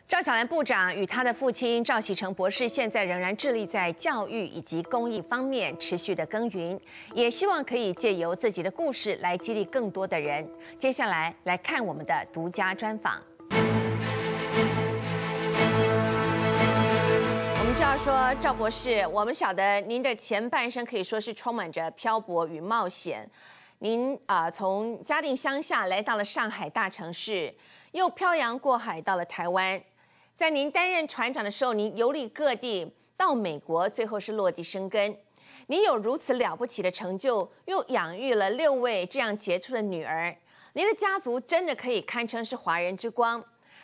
赵小兰部长与他的父亲赵锡成博士现在仍然致力在教育以及公益方面持续的耕耘，也希望可以借由自己的故事来激励更多的人。接下来来看我们的独家专访。我们知道说，赵博士，我们晓得您的前半生可以说是充满着漂泊与冒险。您从嘉定乡下来到了上海大城市，又漂洋过海到了台湾。在您担任船长的时候，您游历各地，到美国，最后是落地生根。您有如此了不起的成就，又养育了6位这样杰出的女儿，您的家族真的可以堪称是华人之光。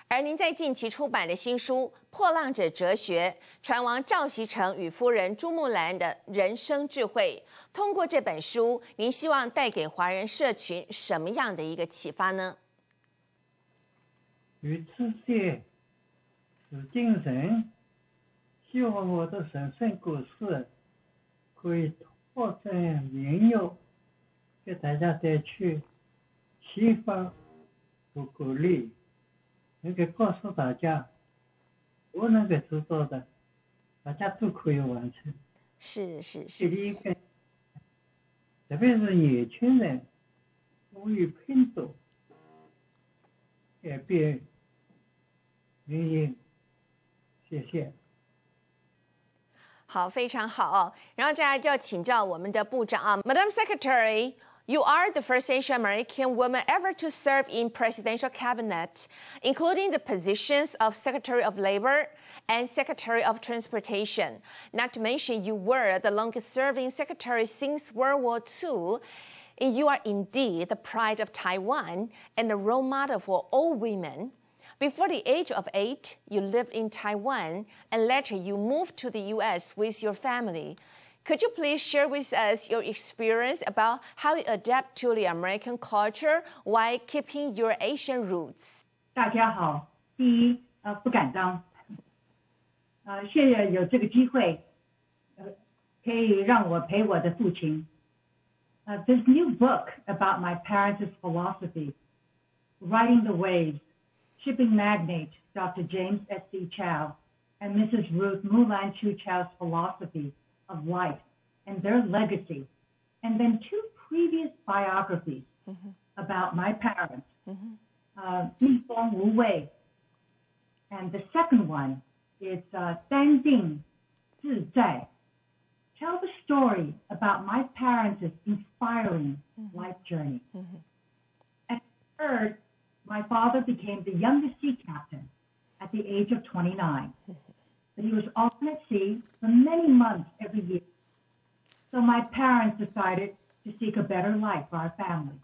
而您在近期出版的新书《破浪者哲学》，船王赵锡成与夫人朱木兰的人生智慧，通过这本书，您希望带给华人社群什么样的一个启发呢？与世界是精神，希望我的人生故事可以拓展引诱，给大家带去启发和鼓励，能够告诉大家，我能够做到的，大家都可以完成。是。第一个，特别是年轻人，勇于拼搏，改变命运。谢谢。好，非常好哦。然后接下来就要请教我们的部长啊 ，Madam Secretary。You are the first Asian American woman ever to serve in presidential cabinet, including the positions of Secretary of Labor and Secretary of Transportation. Not to mention, you were the longest-serving secretary since World War II. And you are indeed the pride of Taiwan and a role model for all women. Before the age of 8, you lived in Taiwan, and later you moved to the U.S. with your family. Could you please share with us your experience about how you adapt to the American culture while keeping your Asian roots? 大家好，第一，不敢当，谢谢有这个机会，可以让我陪我的父亲。This new book about my parents' philosophy, Riding the Waves, shipping magnate Dr. James S.C. Chow and Mrs. Ruth Mulan Chu Chow's philosophy of life and their legacy, and then 2 previous biographies about my parents, Mi Feng Wu Wei, and the second one is Dan Ding Zi Zai. Tell the story about my parents' inspiring life journey. And third, my father became the youngest sea captain at the age of 29. But he was often at sea for many months every year. So my parents decided to seek a better life for our family.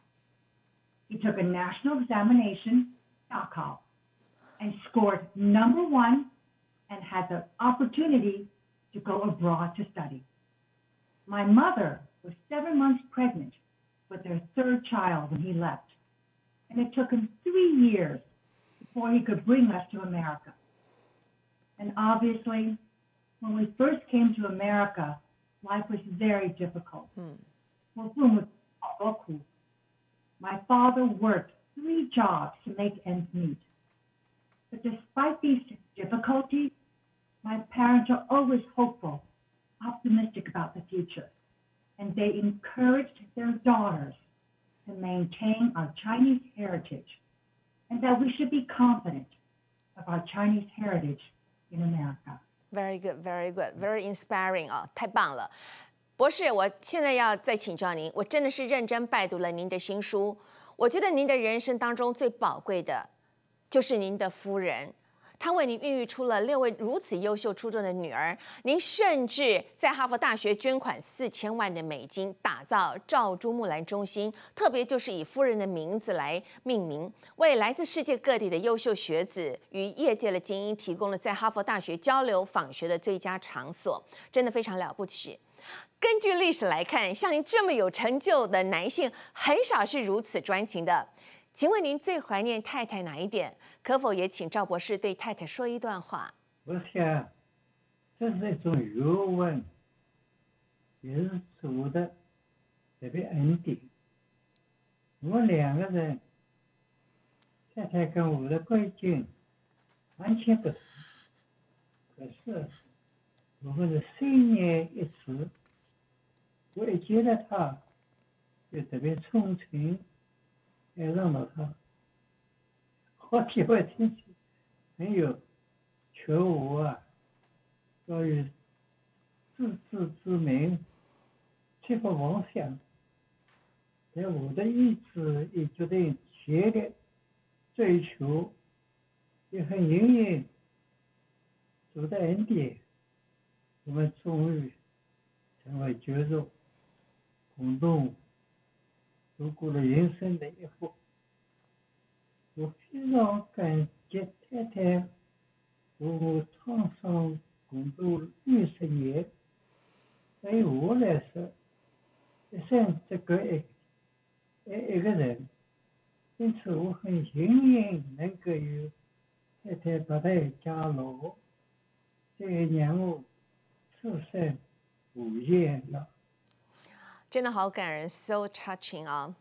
He took a national examination, Dakao, and scored #1 and had the opportunity to go abroad to study. My mother was 7 months pregnant with their 3rd child when he left, and it took him 3 years before he could bring us to America. And obviously, when we first came to America, life was very difficult. My father worked 3 jobs to make ends meet. But despite these difficulties, my parents are always hopeful, optimistic about the future, and they encouraged their daughters to maintain our Chinese heritage, and that we should be confident of our Chinese heritage in America. Very good, very good, very inspiring 啊，太棒了。博士，我现在要再请教您，我真的是认真拜读了您的新书。我觉得您的人生当中最宝贵的，就是您的夫人。她为您孕育出了6位如此优秀出众的女儿。您甚至在哈佛大学捐款4000万的美金，打造赵朱木兰中心，特别就是以夫人的名字来命名，为来自世界各地的优秀学子与业界的精英提供了在哈佛大学交流访学的最佳场所，真的非常了不起。根据历史来看，像您这么有成就的男性，很少是如此专情的。请问您最怀念太太哪一点？可否也请赵博士对太太说一段话？我想，这是一种学问，也是主的特别恩典。我们2个人，太太跟我的贵境完全不同。可是我们的信念一致，我一见到他就特别憧憬，爱上了他。好几位亲戚朋友求我要有自知之明，切不妄想。在我的意志也决定强烈追求，也很幸运，主的恩典，我们终于成为家族，共同度过了人生的一步。我非常感激太太和我创伤共度60年，对我来说，一生只够一个人，因此我很幸运能够有太太不在家老，这也让我此生无厌了。真的好感人 ，so touching 啊。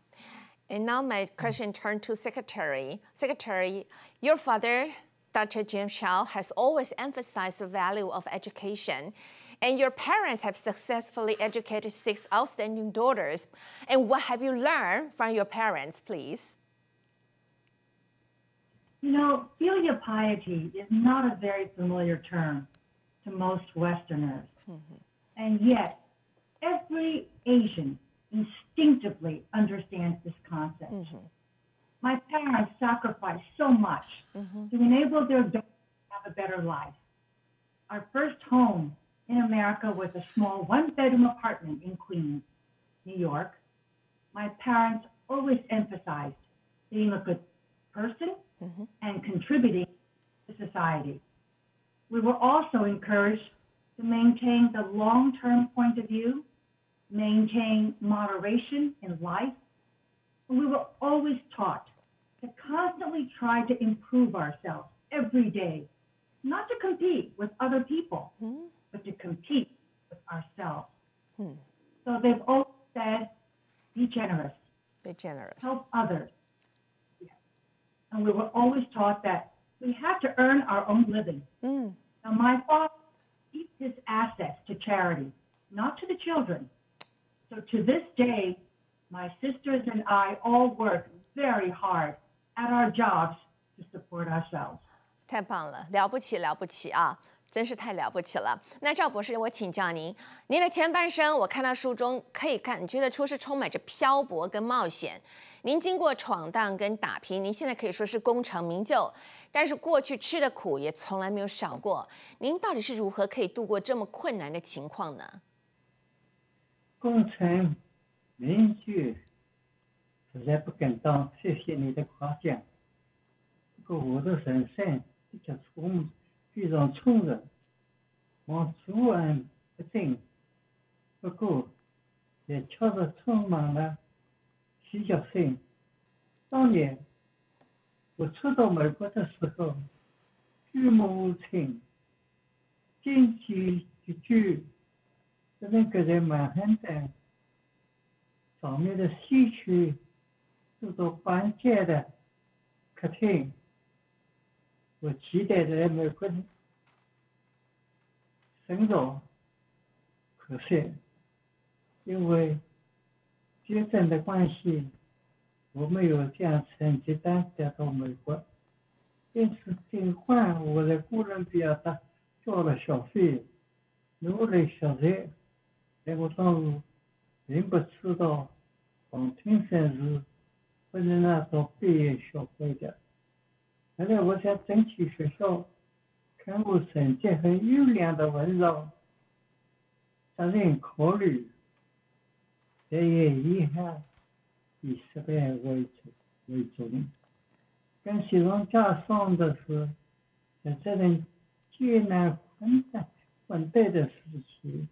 And now my question turned to Secretary. Secretary, your father, Dr. Jim Shao, has always emphasized the value of education. And your parents have successfully educated 6 outstanding daughters. And what have you learned from your parents, please? You know, filial piety is not a very familiar term to most Westerners. And yet, every Asian instinctively understands this concept. My parents sacrificed so much to enable their daughters to have a better life. Our first home in America was a small 1-bedroom apartment in Queens, New York. My parents always emphasized being a good person and contributing to society. We were also encouraged to maintain the long-term point of view, maintain moderation in life. And we were always taught to constantly try to improve ourselves every day, not to compete with other people, but to compete with ourselves. So they've always said, be generous. Be generous. Help others. And we were always taught that we had to earn our own living. Now, my father gave his assets to charity, not to the children. So to this day, my sisters and I all work very hard at our jobs to support ourselves. 太棒了，了不起了不起啊！真是太了不起了。那赵博士，我请教您，您的前半生我看到书中可以感觉得出是充满着漂泊跟冒险。您经过闯荡跟打拼，您现在可以说是功成名就，但是过去吃的苦也从来没有少过。您到底是如何可以度过这么困难的情况呢？功成名就，实在不敢当，谢谢你的夸奖。不过我的人生比较非常从容，往主案不定。不过也确实充满了戏剧性。当年我初到美国的时候，举目无亲，经济拮据，只能够在曼哈顿上面的西区住到半间的客厅。我期待在美国的生活，可惜因为学生的关系，我没有将成绩单带到美国，因此尽管我在哥伦比亚交了学费，努力学习，但我当时并不知道当评审是不能拿到毕业学费的。后来我在争取学校看我成绩很优良的文章，责任考虑，但也遗憾以失败为终。更雪上加霜的是，在这种艰难混沌的时期，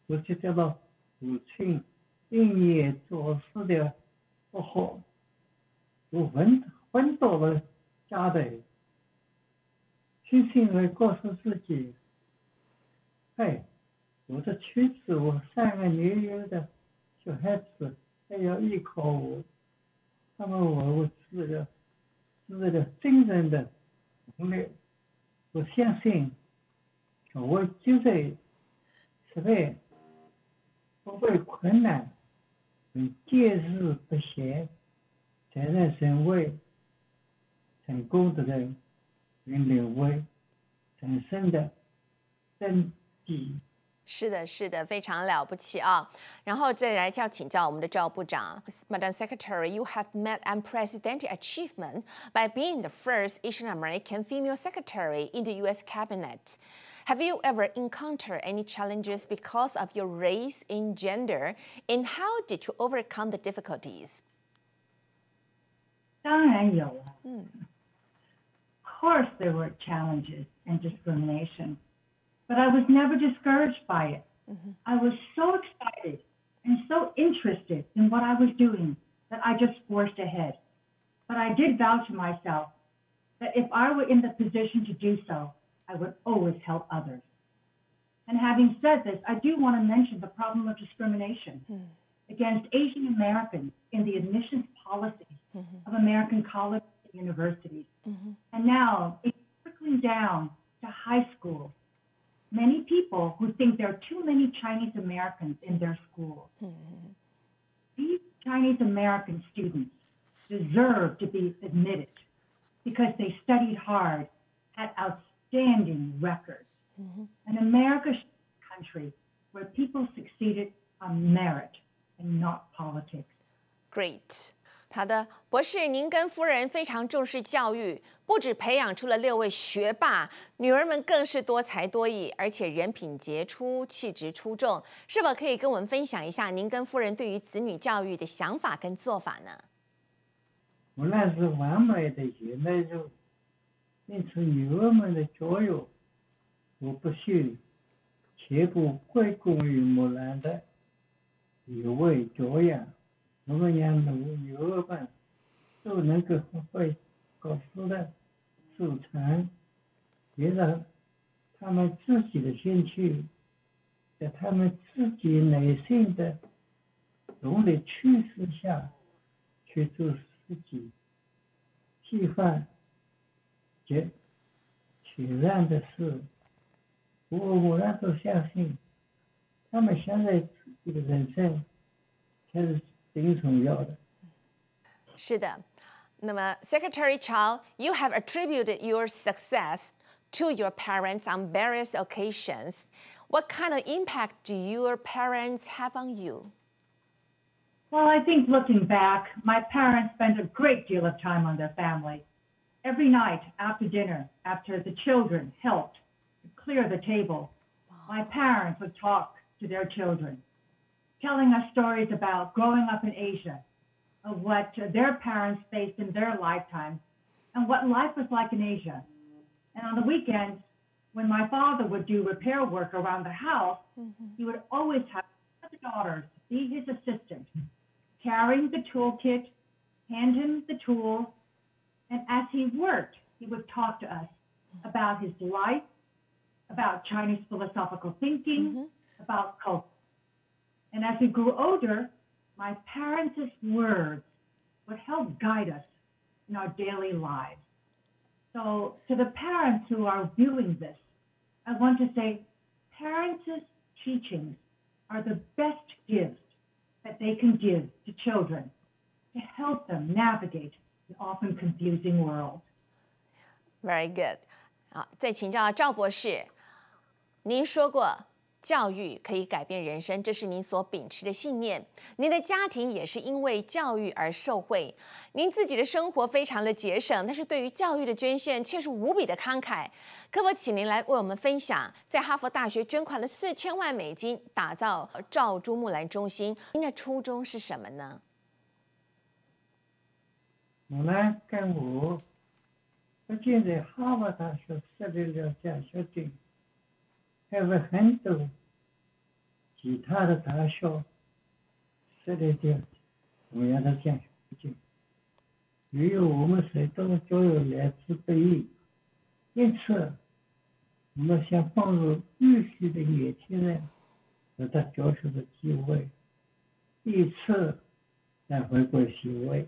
我就得到父亲因业做事的不好，我昏倒了家庭，心情会告诉自己，我的妻子，我3个年幼的小孩子还要依靠我，那么我是个精神的能力，我相信我就在失败、不畏困难、坚持不懈，才能成为成功的人，并领会人生的真谛。是的，是的，非常了不起啊！然后再来要请教我们的赵部长 ，Madam Secretary, you have met unprecedented achievement by being the first Asian American female secretary in the U.S. cabinet. Have you ever encountered any challenges because of your race and gender, and how did you overcome the difficulties? 当然有啊。Of course, there were challenges and discrimination. But I was never discouraged by it. I was so excited and so interested in what I was doing that I just forged ahead. But I did vow to myself that if I were in the position to do so, I would always help others. And having said this, I do want to mention the problem of discrimination against Asian Americans in the admissions policies of American colleges and universities. And now it's trickling down to high schools. Many people who think there are too many Chinese Americans in their schools. These Chinese American students deserve to be admitted because they studied hard, had outstanding records. And America should be a country where people succeeded on merit and not politics. Great. 好的，博士，您跟夫人非常重视教育，不止培养出了6位学霸，女儿们更是多才多艺，而且人品杰出，气质出众。是否可以跟我们分享一下您跟夫人对于子女教育的想法跟做法呢？我那是完美的现代人，因此女儿们的教育，我不惜全部归功于木兰的一味教养。我们让女儿们都能够发挥各自的所长，也让他们自己的兴趣，在他们自己内心的动力驱使下去做自己喜欢且全然的事。我那都相信，他们现在自己的人生才是最重要的。是的，那么 Secretary Chao, you have attributed your success to your parents on various occasions. What kind of impact do your parents have on you? Well, I think looking back, my parents spent a great deal of time on their family. Every night after dinner, after the children helped clear the table, my parents would talk to their children, telling us stories about growing up in Asia, of what their parents faced in their lifetime, and what life was like in Asia. And on the weekends, when my father would do repair work around the house, he would always have the daughters be his assistant, carrying the toolkit, hand him the tools, and as he worked, he would talk to us about his life, about Chinese philosophical thinking, about culture. And as we grew older, my parents' words would help guide us in our daily lives. So to the parents who are viewing this, I want to say parents' teachings are the best gifts that they can give to children to help them navigate the often confusing world. Very good. 好，再请教赵博士，您说过教育可以改变人生，这是您所秉持的信念。您的家庭也是因为教育而受惠。您自己的生活非常的节省，但是对于教育的捐献却是无比的慷慨。可否请您来为我们分享，在哈佛大学捐款了4000万美金打造赵朱木兰中心，您的初衷是什么呢？木兰跟我不仅在哈佛大学设立了奖学金，还为很多其他的大学设立了同样的奖学金。由于我们学校教育来之不易，因此我们想帮助优秀的年轻人得到教学的机会，以此来回归社会。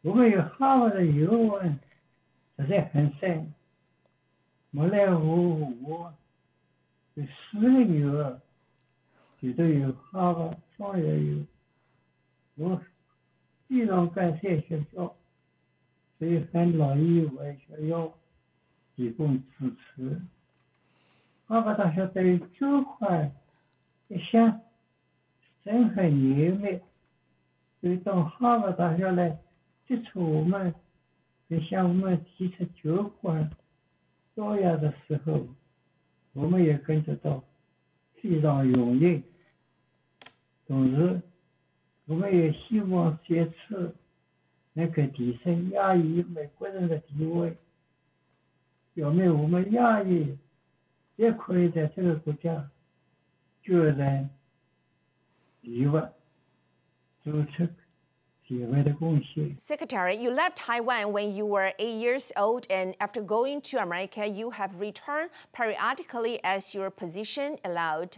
我们有哈佛的语文实在很深，没来我有4个女儿，其中有哈佛双学有，我非常感谢学校，所以很乐意为学校提供支持。哈佛大学对这块一向深很严密，所以当哈佛大学来接触我们，并向我们提出这块多样的时候，我们也感觉到非常荣幸。同时，我们也希望这次能够提升亚裔美国人的地位，表明我们亚裔也可以在这个国家就任地位，做出地位的贡献。 Secretary, you left Taiwan when you were 8 years old, and after going to America, you have returned periodically as your position allowed.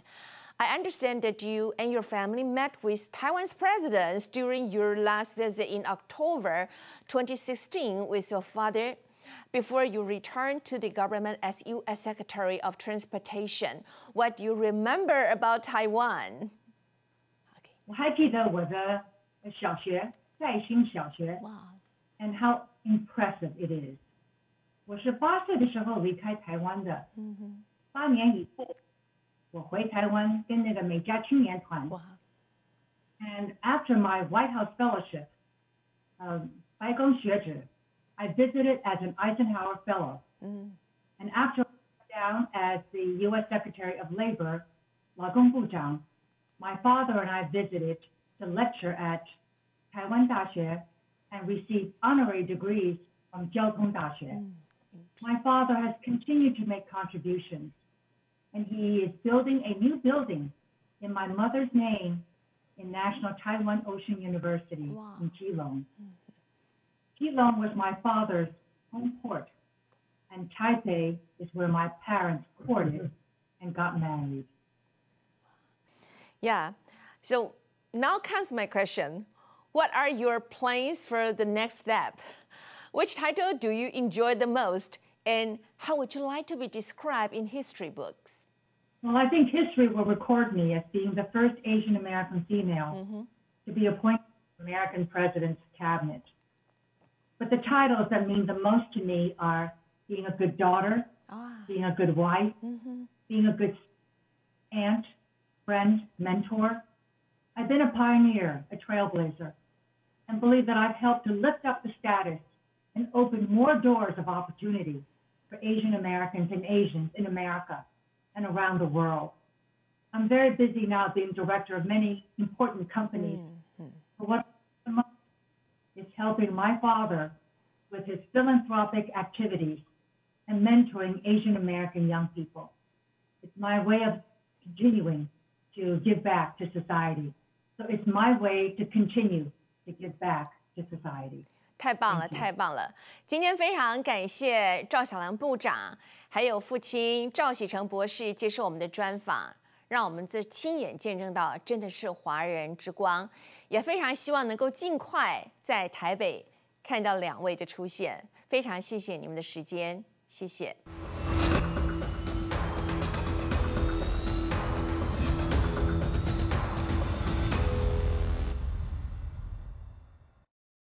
I understand that you and your family met with Taiwan's presidents during your last visit in October 2016 with your father before you returned to the government as U.S. Secretary of Transportation. What do you remember about Taiwan? 我还记得我的小学，在新小学 Wow. and how impressive it is. 我是8岁的时候离开台湾的，8年以后，我回台湾跟那个美加青年团。Wow. And after my White House fellowship, 白宫学者 I visited as an Eisenhower Fellow. And after down as the U.S. Secretary of Labor, 劳工部长, my father and I visited to lecture at Taiwan 大学 and received honorary degrees from 交通大学. My father has continued to make contributions, and he is building a new building in my mother's name in National Taiwan Ocean University in Keelung. Keelung was my father's home port, and Taipei is where my parents courted and got married. Yeah. So now comes my question. What are your plans for the next step? Which title do you enjoy the most? And how would you like to be described in history books? Well, I think history will record me as being the first Asian American female to be appointed to the American president's cabinet. But the titles that mean the most to me are being a good daughter, being a good wife, being a good aunt, friend, mentor. I've been a pioneer, a trailblazer, and believe that I've helped to lift up the status and open more doors of opportunity for Asian Americans and Asians in America and around the world. I'm very busy now being director of many important companies. But what is helping my father with his philanthropic activities and mentoring Asian American young people. It's my way of continuing to give back to society. So it's my way to continue to give back to society. 太棒了，太棒了！今天非常感谢赵小兰部长，还有父亲赵锡成博士接受我们的专访，让我们这亲眼见证到真的是华人之光，也非常希望能够尽快在台北看到2位的出现。非常谢谢你们的时间，谢谢。